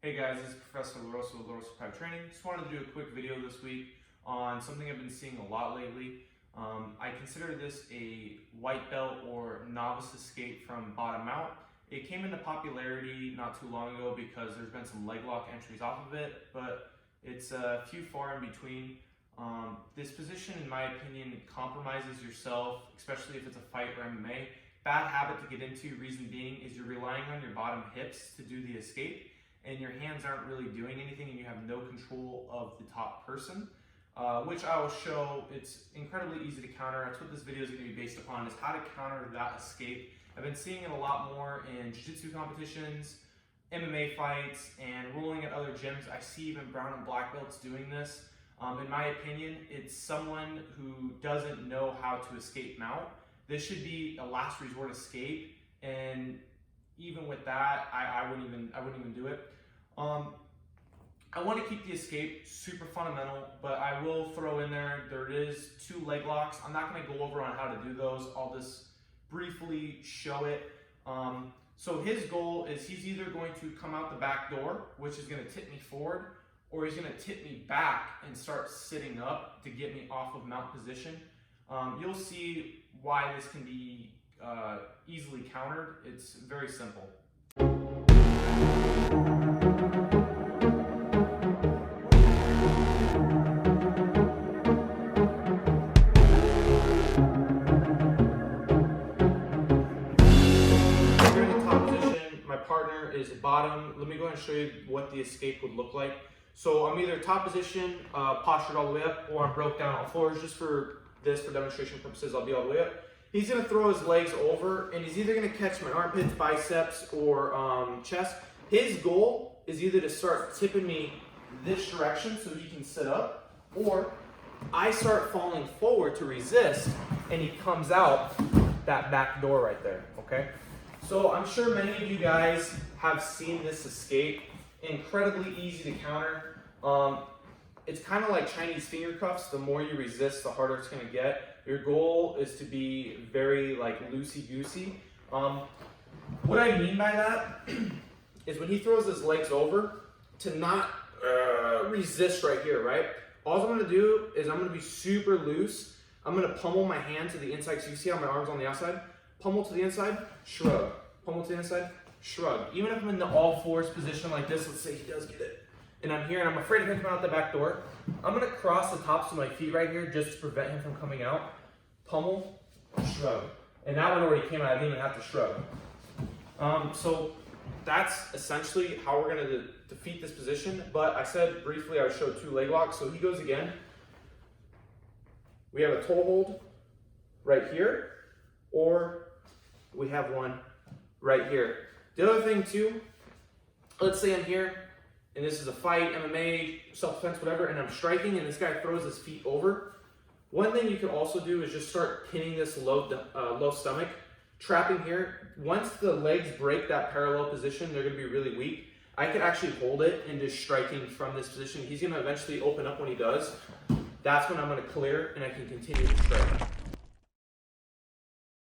Hey guys, this is Professor LaRosa with LaRosa Private Training. Just wanted to do a quick video this week on something I've been seeing a lot lately. I consider this a white belt or novice escape from bottom out. It came into popularity not too long ago because there's been some leg lock entries off of it, but it's a few far in between. This position, in my opinion, compromises yourself, especially if it's a fight or MMA. Bad habit to get into, reason being is you're relying on your bottom hips to do the escape, and your hands aren't really doing anything and you have no control of the top person, which I will show. It's incredibly easy to counter. That's what this video is going to be based upon, is how to counter that escape. I've been seeing it a lot more in jiu-jitsu competitions, MMA fights, and rolling at other gyms. I see even brown and black belts doing this. In my opinion, it's someone who doesn't know how to escape mount. This should be a last resort escape, and even with that, I wouldn't even do it. I want to keep the escape super fundamental, but I will throw in there is 2 leg locks. I'm not going to go over on how to do those. I'll just briefly show it. So his goal is he's either going to come out the back door, which is going to tip me forward, or he's going to tip me back and start sitting up to get me off of mount position. You'll see why this can be easily countered. It's very simple. Here in the top position, my partner is at bottom. Let me go ahead and show you what the escape would look like. So I'm either top position, postured all the way up, or I'm broke down on floors. Just for this, for demonstration purposes, I'll be all the way up. He's going to throw his legs over, and he's either going to catch my armpits, biceps, or chest. His goal is either to start tipping me this direction so he can sit up, or I start falling forward to resist, and he comes out that back door right there, okay? So I'm sure many of you guys have seen this escape. Incredibly easy to counter. It's kind of like Chinese finger cuffs. The more you resist, the harder it's going to get. Your goal is to be very loosey-goosey. What I mean by that is when he throws his legs over, to not resist right here, right? All I'm going to do is I'm going to be super loose. I'm going to pummel my hand to the inside. So you see how my arm's on the outside? Pummel to the inside, shrug. Pummel to the inside, shrug. Even if I'm in the all fours position like this, let's say he does get it, and I'm here and I'm afraid of him coming out the back door, I'm going to cross the tops of my feet right here just to prevent him from coming out. Pummel, shrug. And that one already came out, I didn't even have to shrug. So that's essentially how we're going to defeat this position. But I said briefly I would show 2 leg locks. So he goes again. We have a toe hold right here, or we have one right here. The other thing too, let's say I'm here and this is a fight, MMA, self-defense, whatever, and I'm striking and this guy throws his feet over. One thing you can also do is just start pinning this low stomach, trapping here. Once the legs break that parallel position, they're going to be really weak. I could actually hold it and just striking from this position. He's going to eventually open up when he does. That's when I'm going to clear and I can continue to strike.